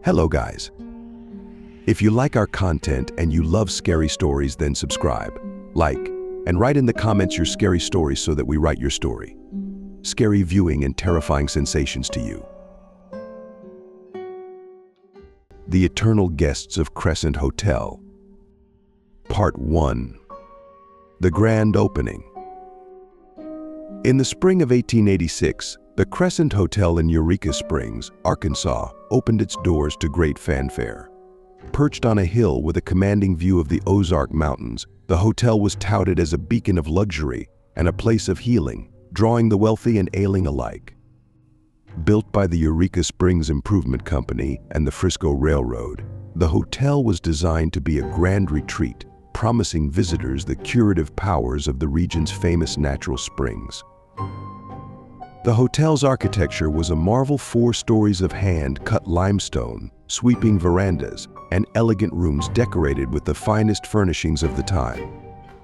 Hello guys. If you like our content and you love scary stories, then subscribe, like, and write in the comments your scary stories so that we write your story. Scary viewing and terrifying sensations to you. The Eternal Guests of Crescent Hotel. Part 1. The Grand Opening. In the spring of 1886, the Crescent Hotel in Eureka Springs, Arkansas, opened its doors to great fanfare. Perched on a hill with a commanding view of the Ozark Mountains, the hotel was touted as a beacon of luxury and a place of healing, drawing the wealthy and ailing alike. Built by the Eureka Springs Improvement Company and the Frisco Railroad, the hotel was designed to be a grand retreat, promising visitors the curative powers of the region's famous natural springs. The hotel's architecture was a marvel: 4 stories of hand-cut limestone, sweeping verandas, and elegant rooms decorated with the finest furnishings of the time.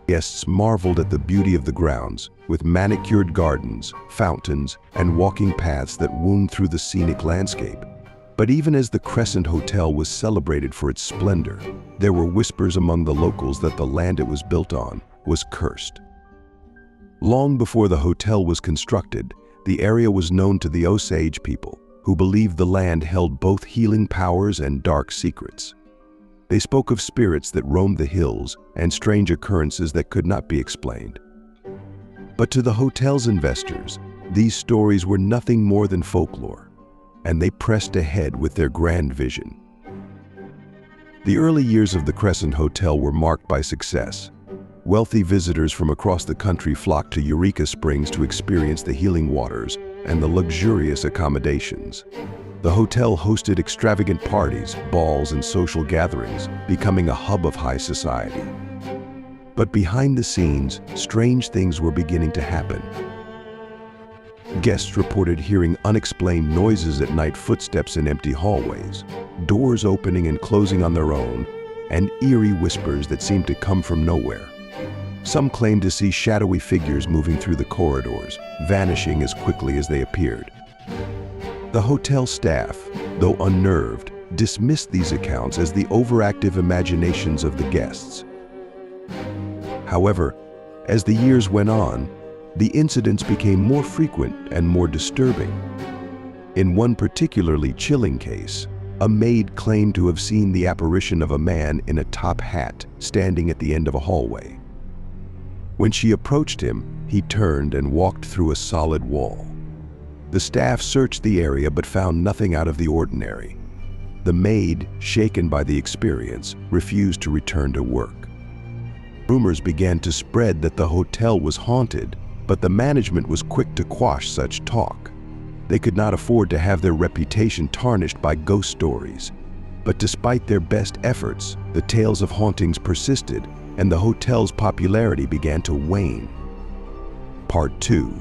Guests marveled at the beauty of the grounds, with manicured gardens, fountains, and walking paths that wound through the scenic landscape. But even as the Crescent Hotel was celebrated for its splendor, there were whispers among the locals that the land it was built on was cursed. Long before the hotel was constructed, the area was known to the Osage people, who believed the land held both healing powers and dark secrets. They spoke of spirits that roamed the hills and strange occurrences that could not be explained. But to the hotel's investors, these stories were nothing more than folklore, and they pressed ahead with their grand vision. The early years of the Crescent Hotel were marked by success. Wealthy visitors from across the country flocked to Eureka Springs to experience the healing waters and the luxurious accommodations. The hotel hosted extravagant parties, balls, and social gatherings, becoming a hub of high society. But behind the scenes, strange things were beginning to happen. Guests reported hearing unexplained noises at night, footsteps in empty hallways, doors opening and closing on their own, and eerie whispers that seemed to come from nowhere. Some claimed to see shadowy figures moving through the corridors, vanishing as quickly as they appeared. The hotel staff, though unnerved, dismissed these accounts as the overactive imaginations of the guests. However, as the years went on, the incidents became more frequent and more disturbing. In one particularly chilling case, a maid claimed to have seen the apparition of a man in a top hat standing at the end of a hallway. When she approached him, he turned and walked through a solid wall. The staff searched the area but found nothing out of the ordinary. The maid, shaken by the experience, refused to return to work. Rumors began to spread that the hotel was haunted, but the management was quick to quash such talk. They could not afford to have their reputation tarnished by ghost stories. But despite their best efforts, the tales of hauntings persisted, and the hotel's popularity began to wane. Part 2.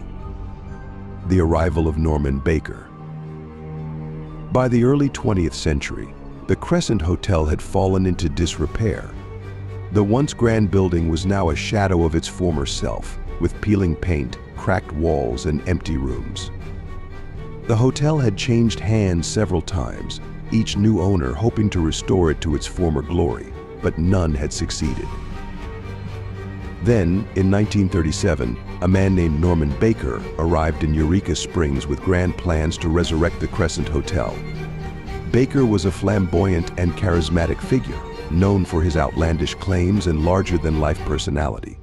The Arrival of Norman Baker. By the early 20th century, the Crescent Hotel had fallen into disrepair. The once grand building was now a shadow of its former self, with peeling paint, cracked walls, and empty rooms. The hotel had changed hands several times, each new owner hoping to restore it to its former glory, but none had succeeded. Then, in 1937, a man named Norman Baker arrived in Eureka Springs with grand plans to resurrect the Crescent Hotel. Baker was a flamboyant and charismatic figure, known for his outlandish claims and larger-than-life personality.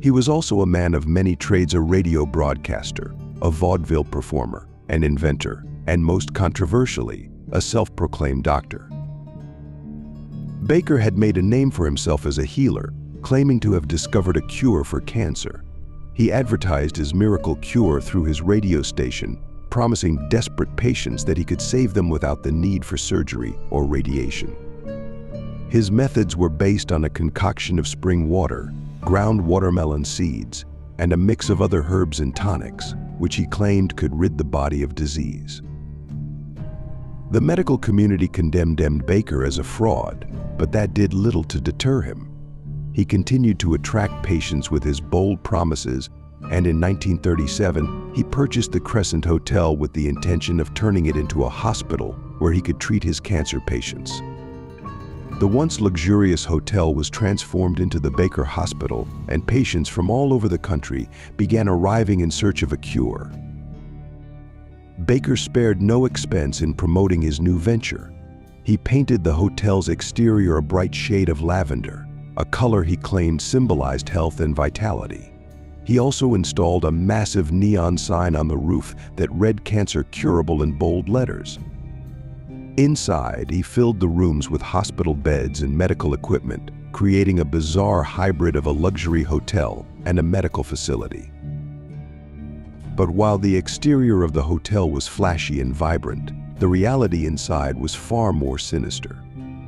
He was also a man of many trades: a radio broadcaster, a vaudeville performer, an inventor, and most controversially, a self-proclaimed doctor. Baker had made a name for himself as a healer, claiming to have discovered a cure for cancer. He advertised his miracle cure through his radio station, promising desperate patients that he could save them without the need for surgery or radiation. His methods were based on a concoction of spring water, ground watermelon seeds, and a mix of other herbs and tonics, which he claimed could rid the body of disease. The medical community condemned Baker as a fraud, but that did little to deter him. He continued to attract patients with his bold promises, and in 1937, he purchased the Crescent Hotel with the intention of turning it into a hospital where he could treat his cancer patients. The once luxurious hotel was transformed into the Baker Hospital, and patients from all over the country began arriving in search of a cure. Baker spared no expense in promoting his new venture. He painted the hotel's exterior a bright shade of lavender, a color he claimed symbolized health and vitality. He also installed a massive neon sign on the roof that read "Cancer Curable" in bold letters. Inside, he filled the rooms with hospital beds and medical equipment, creating a bizarre hybrid of a luxury hotel and a medical facility. But while the exterior of the hotel was flashy and vibrant, the reality inside was far more sinister.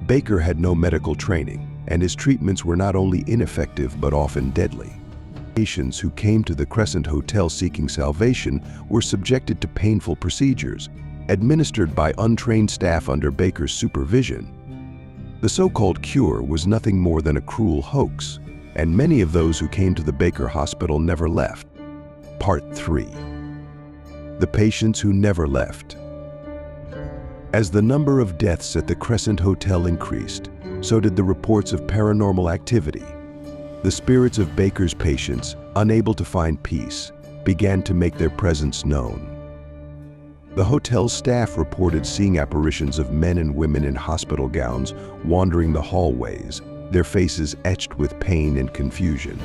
Baker had no medical training, and his treatments were not only ineffective but often deadly. Patients who came to the Crescent Hotel seeking salvation were subjected to painful procedures, administered by untrained staff under Baker's supervision. The so-called cure was nothing more than a cruel hoax, and many of those who came to the Baker Hospital never left. Part 3. The patients who never left. As the number of deaths at the Crescent Hotel increased, so did the reports of paranormal activity. The spirits of Baker's patients, unable to find peace, began to make their presence known. The hotel's staff reported seeing apparitions of men and women in hospital gowns wandering the hallways, their faces etched with pain and confusion.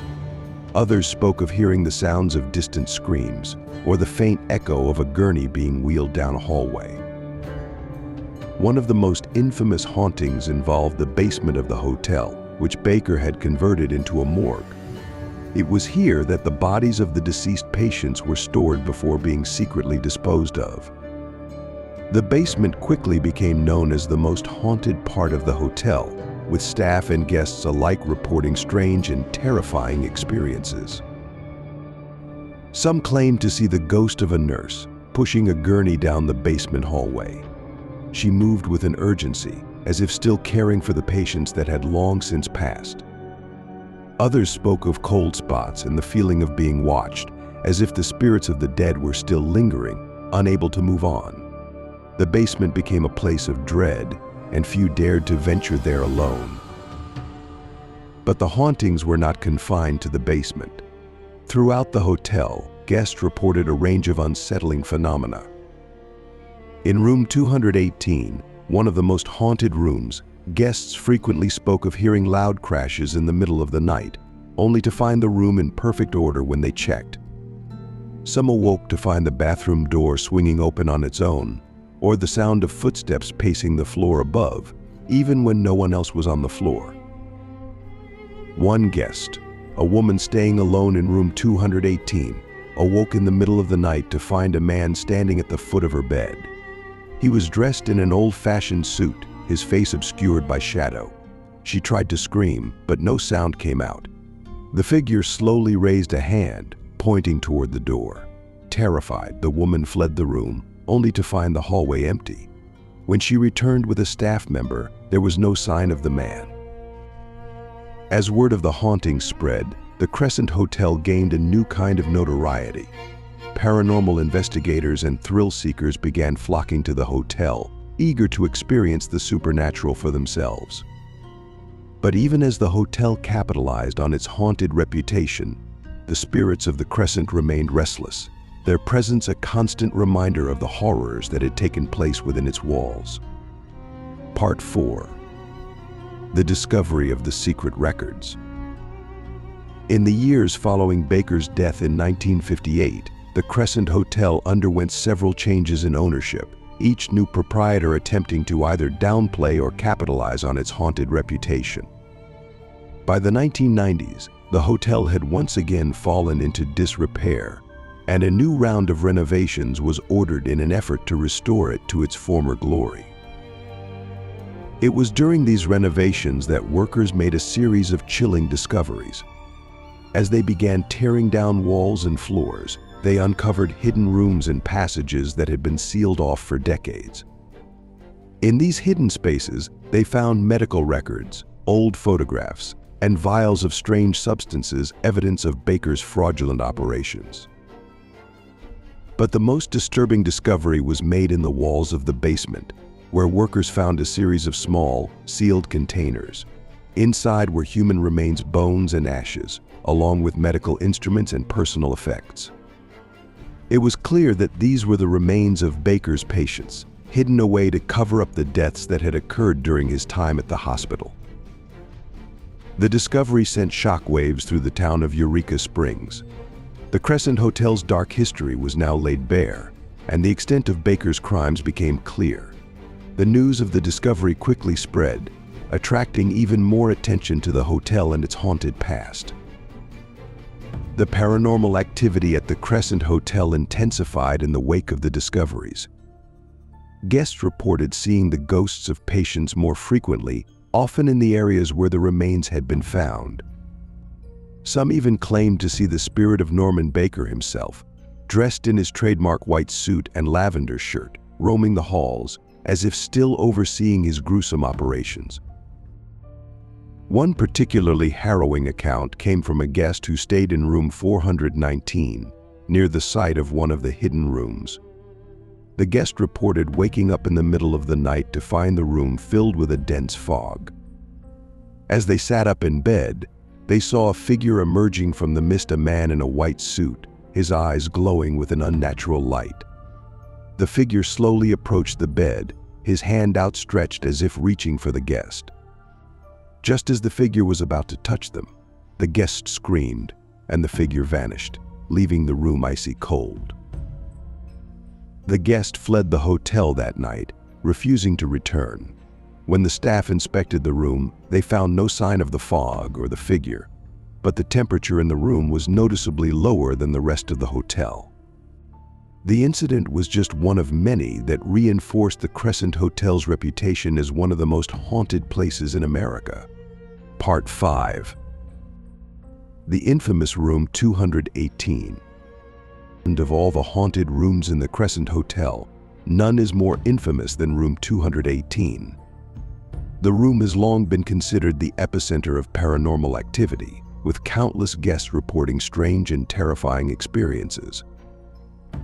Others spoke of hearing the sounds of distant screams or the faint echo of a gurney being wheeled down a hallway. One of the most infamous hauntings involved the basement of the hotel, which Baker had converted into a morgue. It was here that the bodies of the deceased patients were stored before being secretly disposed of. The basement quickly became known as the most haunted part of the hotel, with staff and guests alike reporting strange and terrifying experiences. Some claimed to see the ghost of a nurse pushing a gurney down the basement hallway. She moved with an urgency, as if still caring for the patients that had long since passed. Others spoke of cold spots and the feeling of being watched, as if the spirits of the dead were still lingering, unable to move on. The basement became a place of dread, and few dared to venture there alone. But the hauntings were not confined to the basement. Throughout the hotel, guests reported a range of unsettling phenomena. In room 218, one of the most haunted rooms, guests frequently spoke of hearing loud crashes in the middle of the night, only to find the room in perfect order when they checked. Some awoke to find the bathroom door swinging open on its own, or the sound of footsteps pacing the floor above, even when no one else was on the floor. One guest, a woman staying alone in room 218, awoke in the middle of the night to find a man standing at the foot of her bed. He was dressed in an old-fashioned suit, his face obscured by shadow. She tried to scream, but no sound came out. The figure slowly raised a hand, pointing toward the door. Terrified, the woman fled the room, only to find the hallway empty. When she returned with a staff member, there was no sign of the man. As word of the haunting spread, the Crescent Hotel gained a new kind of notoriety. Paranormal investigators and thrill seekers began flocking to the hotel, eager to experience the supernatural for themselves. But even as the hotel capitalized on its haunted reputation, the spirits of the Crescent remained restless, their presence a constant reminder of the horrors that had taken place within its walls. Part 4. The discovery of the secret records. In the years following Baker's death in 1958, the Crescent Hotel underwent several changes in ownership, each new proprietor attempting to either downplay or capitalize on its haunted reputation. By the 1990s, the hotel had once again fallen into disrepair, and a new round of renovations was ordered in an effort to restore it to its former glory. It was during these renovations that workers made a series of chilling discoveries. As they began tearing down walls and floors, they uncovered hidden rooms and passages that had been sealed off for decades. In these hidden spaces, they found medical records, old photographs, and vials of strange substances, evidence of Baker's fraudulent operations. But the most disturbing discovery was made in the walls of the basement, where workers found a series of small, sealed containers. Inside were human remains, bones and ashes, along with medical instruments and personal effects. It was clear that these were the remains of Baker's patients, hidden away to cover up the deaths that had occurred during his time at the hospital. The discovery sent shockwaves through the town of Eureka Springs. The Crescent Hotel's dark history was now laid bare, and the extent of Baker's crimes became clear. The news of the discovery quickly spread, attracting even more attention to the hotel and its haunted past. The paranormal activity at the Crescent Hotel intensified in the wake of the discoveries. Guests reported seeing the ghosts of patients more frequently, often in the areas where the remains had been found. Some even claimed to see the spirit of Norman Baker himself, dressed in his trademark white suit and lavender shirt, roaming the halls, as if still overseeing his gruesome operations. One particularly harrowing account came from a guest who stayed in room 419, near the site of one of the hidden rooms. The guest reported waking up in the middle of the night to find the room filled with a dense fog. As they sat up in bed, they saw a figure emerging from the mist, a man in a white suit, his eyes glowing with an unnatural light. The figure slowly approached the bed, his hand outstretched as if reaching for the guest. Just as the figure was about to touch them, the guest screamed, and the figure vanished, leaving the room icy cold. The guest fled the hotel that night, refusing to return. When the staff inspected the room, they found no sign of the fog or the figure, but the temperature in the room was noticeably lower than the rest of the hotel. The incident was just one of many that reinforced the Crescent Hotel's reputation as one of the most haunted places in America. Part 5. The infamous Room 218. And of all the haunted rooms in the Crescent Hotel, none is more infamous than Room 218. The room has long been considered the epicenter of paranormal activity, with countless guests reporting strange and terrifying experiences.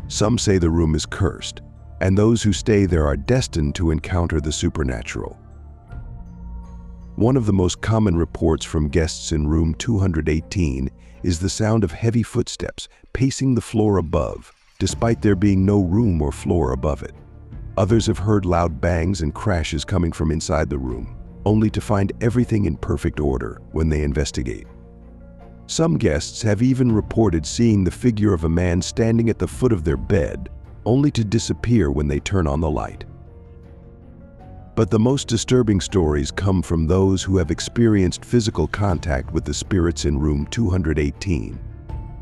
Some say the room is cursed, and those who stay there are destined to encounter the supernatural. One of the most common reports from guests in room 218 is the sound of heavy footsteps pacing the floor above, despite there being no room or floor above it. Others have heard loud bangs and crashes coming from inside the room, only to find everything in perfect order when they investigate. Some guests have even reported seeing the figure of a man standing at the foot of their bed, only to disappear when they turn on the light. But the most disturbing stories come from those who have experienced physical contact with the spirits in room 218.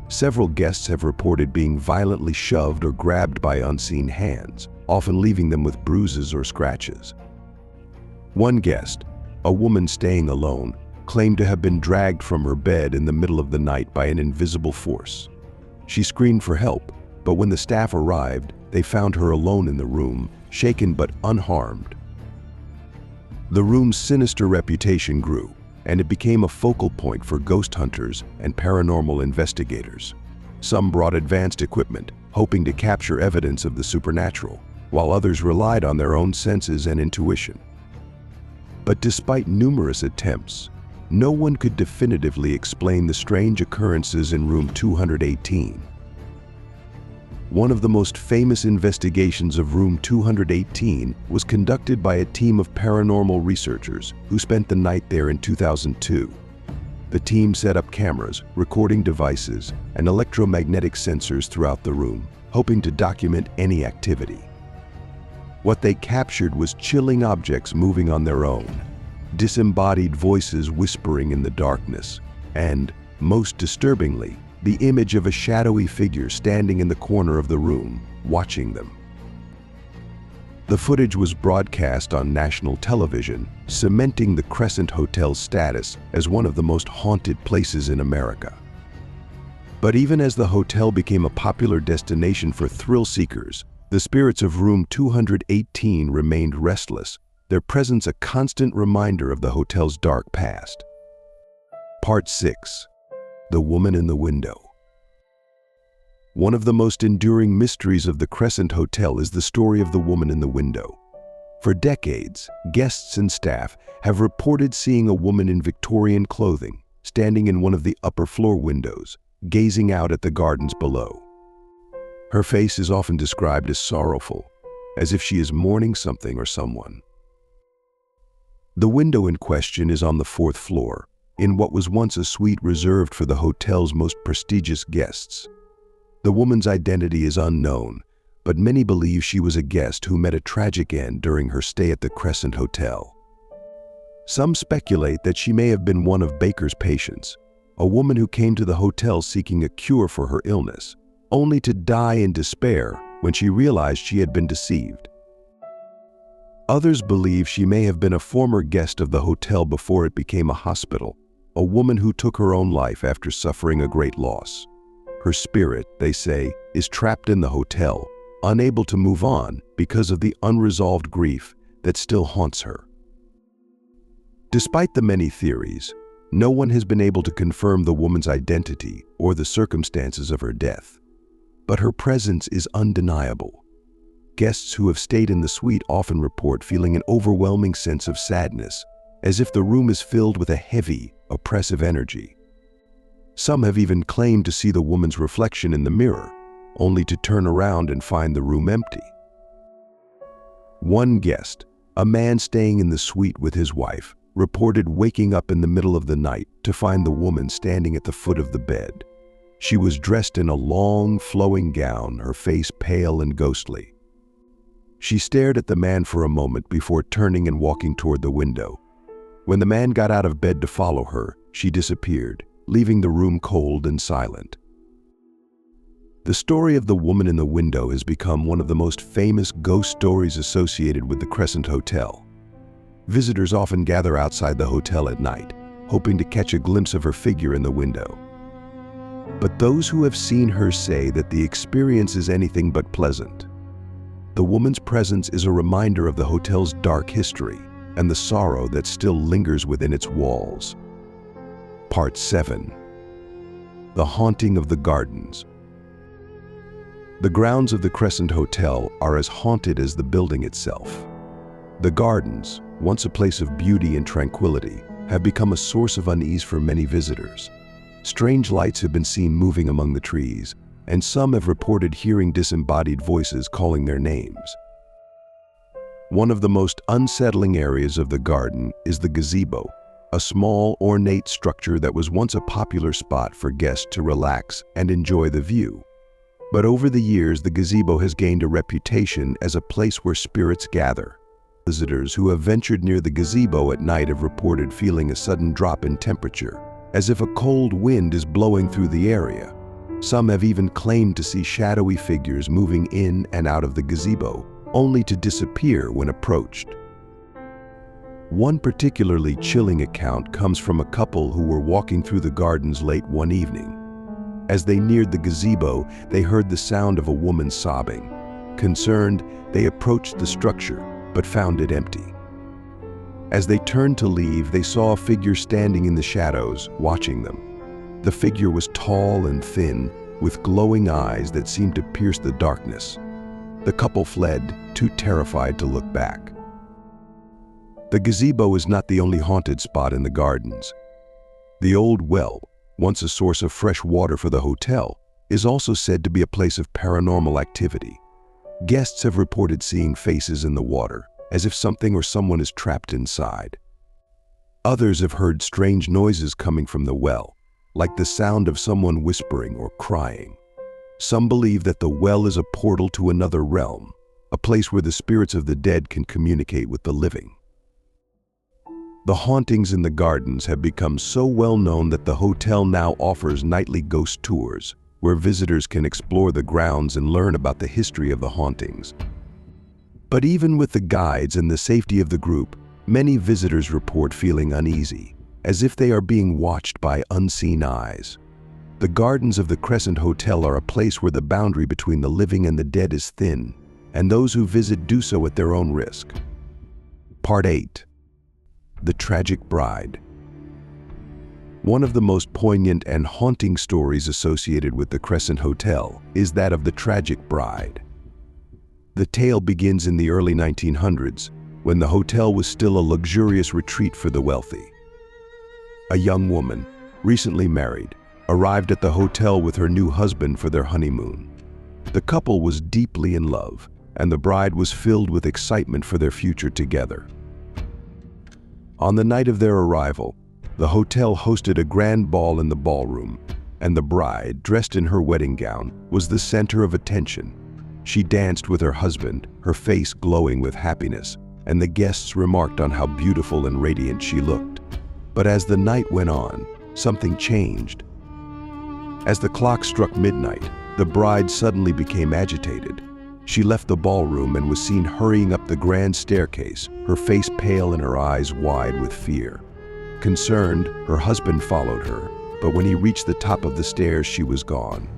Several guests have reported being violently shoved or grabbed by unseen hands, often leaving them with bruises or scratches. One guest, a woman staying alone, claimed to have been dragged from her bed in the middle of the night by an invisible force. She screamed for help, but when the staff arrived, they found her alone in the room, shaken but unharmed. The room's sinister reputation grew, and it became a focal point for ghost hunters and paranormal investigators. Some brought advanced equipment, hoping to capture evidence of the supernatural, while others relied on their own senses and intuition. But despite numerous attempts, no one could definitively explain the strange occurrences in room 218. One of the most famous investigations of room 218 was conducted by a team of paranormal researchers who spent the night there in 2002. The team set up cameras, recording devices, and electromagnetic sensors throughout the room, hoping to document any activity. What they captured was chilling objects moving on their own, disembodied voices whispering in the darkness, and, most disturbingly, the image of a shadowy figure standing in the corner of the room, watching them. The footage was broadcast on national television, cementing the Crescent Hotel's status as one of the most haunted places in America. But even as the hotel became a popular destination for thrill seekers, the spirits of room 218 remained restless, their presence a constant reminder of the hotel's dark past. Part 6. The Woman in the Window. One of the most enduring mysteries of the Crescent Hotel is the story of the woman in the window. For decades, guests and staff have reported seeing a woman in Victorian clothing standing in one of the upper floor windows, gazing out at the gardens below. Her face is often described as sorrowful, as if she is mourning something or someone. The window in question is on the 4th floor, in what was once a suite reserved for the hotel's most prestigious guests. The woman's identity is unknown, but many believe she was a guest who met a tragic end during her stay at the Crescent Hotel. Some speculate that she may have been one of Baker's patients, a woman who came to the hotel seeking a cure for her illness, only to die in despair when she realized she had been deceived. Others believe she may have been a former guest of the hotel before it became a hospital, a woman who took her own life after suffering a great loss. Her spirit, they say, is trapped in the hotel, unable to move on because of the unresolved grief that still haunts her. Despite the many theories, no one has been able to confirm the woman's identity or the circumstances of her death. But her presence is undeniable. Guests who have stayed in the suite often report feeling an overwhelming sense of sadness, as if the room is filled with a heavy, oppressive energy. Some have even claimed to see the woman's reflection in the mirror, only to turn around and find the room empty. One guest, a man staying in the suite with his wife, reported waking up in the middle of the night to find the woman standing at the foot of the bed. She was dressed in a long, flowing gown, her face pale and ghostly. She stared at the man for a moment before turning and walking toward the window. When the man got out of bed to follow her, she disappeared, leaving the room cold and silent. The story of the woman in the window has become one of the most famous ghost stories associated with the Crescent Hotel. Visitors often gather outside the hotel at night, hoping to catch a glimpse of her figure in the window. But those who have seen her say that the experience is anything but pleasant. The woman's presence is a reminder of the hotel's dark history and the sorrow that still lingers within its walls. Part 7. The Haunting of the Gardens. The grounds of the Crescent Hotel are as haunted as the building itself. The gardens, once a place of beauty and tranquility, have become a source of unease for many visitors. Strange lights have been seen moving among the trees, and some have reported hearing disembodied voices calling their names. One of the most unsettling areas of the garden is the gazebo, a small, ornate structure that was once a popular spot for guests to relax and enjoy the view. But over the years, the gazebo has gained a reputation as a place where spirits gather. Visitors who have ventured near the gazebo at night have reported feeling a sudden drop in temperature, as if a cold wind is blowing through the area. Some have even claimed to see shadowy figures moving in and out of the gazebo, only to disappear when approached. One particularly chilling account comes from a couple who were walking through the gardens late one evening. As they neared the gazebo, they heard the sound of a woman sobbing. Concerned, they approached the structure, but found it empty. As they turned to leave, they saw a figure standing in the shadows, watching them. The figure was tall and thin, with glowing eyes that seemed to pierce the darkness. The couple fled, too terrified to look back. The gazebo is not the only haunted spot in the gardens. The old well, once a source of fresh water for the hotel, is also said to be a place of paranormal activity. Guests have reported seeing faces in the water, as if something or someone is trapped inside. Others have heard strange noises coming from the well, like the sound of someone whispering or crying. Some believe that the well is a portal to another realm, a place where the spirits of the dead can communicate with the living. The hauntings in the gardens have become so well known that the hotel now offers nightly ghost tours, where visitors can explore the grounds and learn about the history of the hauntings. But even with the guides and the safety of the group, many visitors report feeling uneasy, as if they are being watched by unseen eyes. The gardens of the Crescent Hotel are a place where the boundary between the living and the dead is thin, and those who visit do so at their own risk. Part 8. The Tragic Bride. One of the most poignant and haunting stories associated with the Crescent Hotel is that of the tragic bride. The tale begins in the early 1900s, when the hotel was still a luxurious retreat for the wealthy. A young woman, recently married, arrived at the hotel with her new husband for their honeymoon. The couple was deeply in love, and the bride was filled with excitement for their future together. On the night of their arrival, the hotel hosted a grand ball in the ballroom, and the bride, dressed in her wedding gown, was the center of attention. She danced with her husband, her face glowing with happiness, and the guests remarked on how beautiful and radiant she looked. But as the night went on, something changed. As the clock struck midnight, the bride suddenly became agitated. She left the ballroom and was seen hurrying up the grand staircase, her face pale and her eyes wide with fear. Concerned, her husband followed her, but when he reached the top of the stairs, she was gone.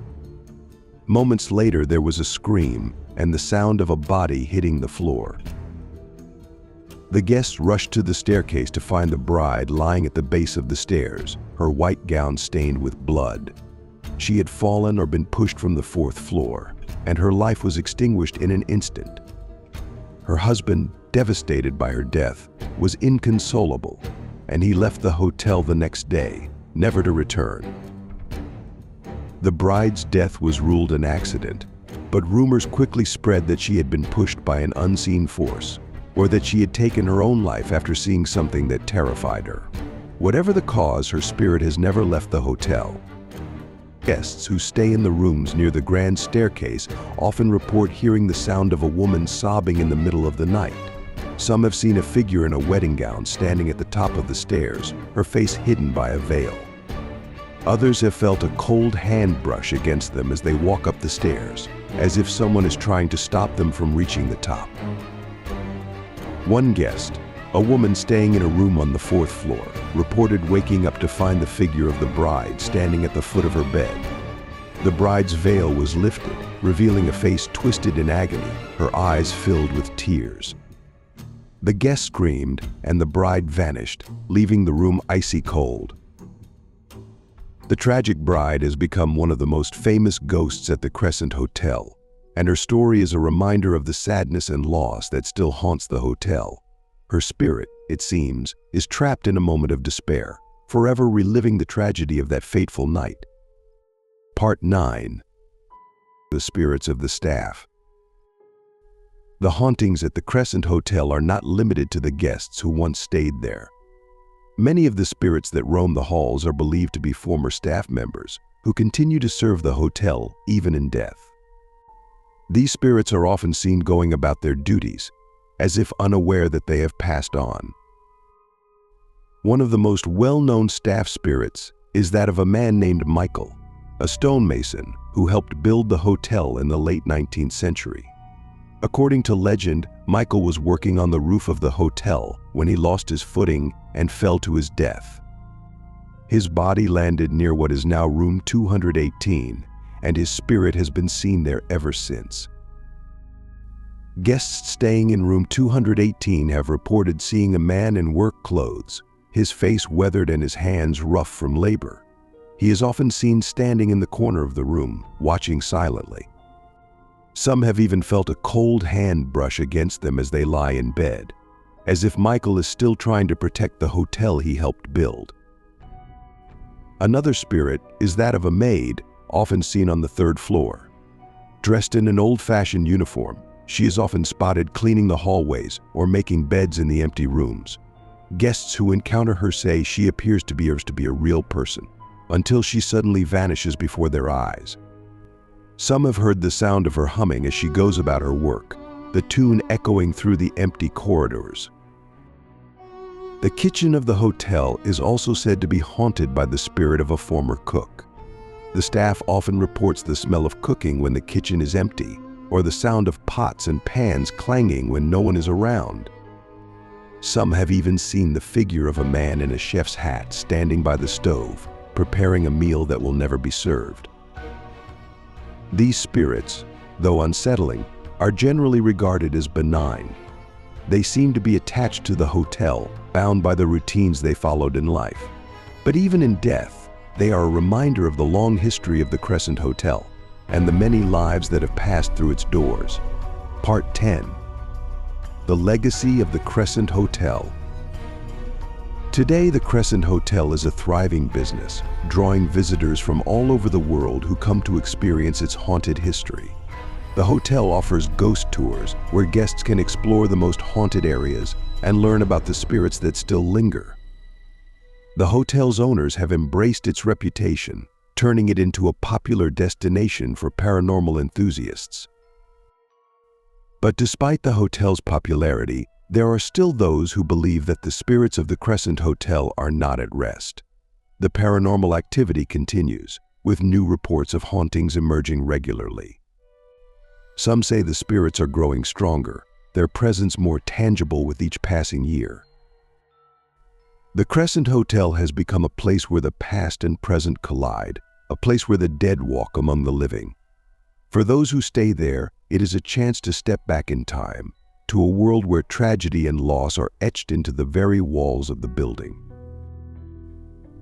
Moments later, there was a scream and the sound of a body hitting the floor. The guests rushed to the staircase to find the bride lying at the base of the stairs, her white gown stained with blood. She had fallen or been pushed from the fourth floor, and her life was extinguished in an instant. Her husband, devastated by her death, was inconsolable, and he left the hotel the next day, never to return. The bride's death was ruled an accident, but rumors quickly spread that she had been pushed by an unseen force, or that she had taken her own life after seeing something that terrified her. Whatever the cause, her spirit has never left the hotel. Guests who stay in the rooms near the grand staircase often report hearing the sound of a woman sobbing in the middle of the night. Some have seen a figure in a wedding gown standing at the top of the stairs, her face hidden by a veil. Others have felt a cold hand brush against them as they walk up the stairs, as if someone is trying to stop them from reaching the top. One guest, a woman staying in a room on the fourth floor, reported waking up to find the figure of the bride standing at the foot of her bed. The bride's veil was lifted, revealing a face twisted in agony, her eyes filled with tears. The guest screamed, and the bride vanished, leaving the room icy cold. The tragic bride has become one of the most famous ghosts at the Crescent Hotel, and her story is a reminder of the sadness and loss that still haunts the hotel. Her spirit, it seems, is trapped in a moment of despair, forever reliving the tragedy of that fateful night. Part 9. The spirits of the staff. The hauntings at the Crescent Hotel are not limited to the guests who once stayed there. Many of the spirits that roam the halls are believed to be former staff members who continue to serve the hotel even in death. These spirits are often seen going about their duties, as if unaware that they have passed on. One of the most well-known staff spirits is that of a man named Michael, a stonemason who helped build the hotel in the late 19th century. According to legend, Michael was working on the roof of the hotel when he lost his footing and fell to his death. His body landed near what is now room 218, and his spirit has been seen there ever since. Guests staying in room 218 have reported seeing a man in work clothes, his face weathered and his hands rough from labor. He is often seen standing in the corner of the room, watching silently. Some have even felt a cold hand brush against them as they lie in bed, as if Michael is still trying to protect the hotel he helped build. Another spirit is that of a maid, often seen on the third floor. Dressed in an old-fashioned uniform, she is often spotted cleaning the hallways or making beds in the empty rooms. Guests who encounter her say she appears to be a real person, until she suddenly vanishes before their eyes. Some have heard the sound of her humming as she goes about her work, the tune echoing through the empty corridors. The kitchen of the hotel is also said to be haunted by the spirit of a former cook. The staff often reports the smell of cooking when the kitchen is empty, or the sound of pots and pans clanging when no one is around. Some have even seen the figure of a man in a chef's hat standing by the stove, preparing a meal that will never be served. These spirits, though unsettling, are generally regarded as benign. They seem to be attached to the hotel, bound by the routines they followed in life. But even in death, they are a reminder of the long history of the Crescent Hotel and the many lives that have passed through its doors. Part 10. the legacy of the Crescent Hotel. Today, the Crescent Hotel is a thriving business, drawing visitors from all over the world who come to experience its haunted history. The hotel offers ghost tours where guests can explore the most haunted areas and learn about the spirits that still linger. The hotel's owners have embraced its reputation, turning it into a popular destination for paranormal enthusiasts. But despite the hotel's popularity, there are still those who believe that the spirits of the Crescent Hotel are not at rest. The paranormal activity continues, with new reports of hauntings emerging regularly. Some say the spirits are growing stronger, their presence more tangible with each passing year. The Crescent Hotel has become a place where the past and present collide, a place where the dead walk among the living. For those who stay there, it is a chance to step back in time, to a world where tragedy and loss are etched into the very walls of the building.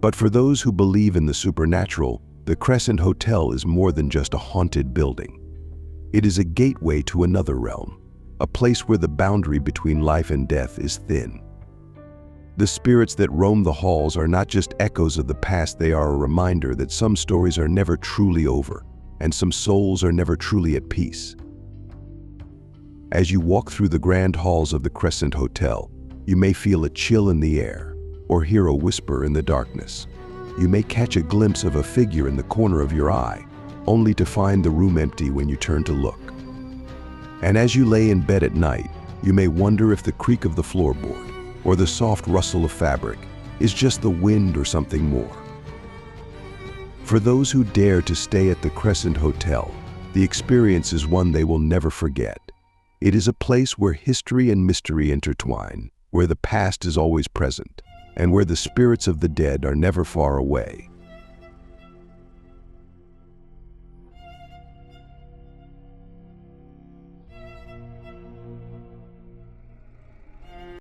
But for those who believe in the supernatural, the Crescent Hotel is more than just a haunted building. It is a gateway to another realm, a place where the boundary between life and death is thin. The spirits that roam the halls are not just echoes of the past, they are a reminder that some stories are never truly over, and some souls are never truly at peace. As you walk through the grand halls of the Crescent Hotel, you may feel a chill in the air, or hear a whisper in the darkness. You may catch a glimpse of a figure in the corner of your eye, only to find the room empty when you turn to look. And as you lay in bed at night, you may wonder if the creak of the floorboard, or the soft rustle of fabric, is just the wind or something more. For those who dare to stay at the Crescent Hotel, the experience is one they will never forget. It is a place where history and mystery intertwine, where the past is always present, and where the spirits of the dead are never far away.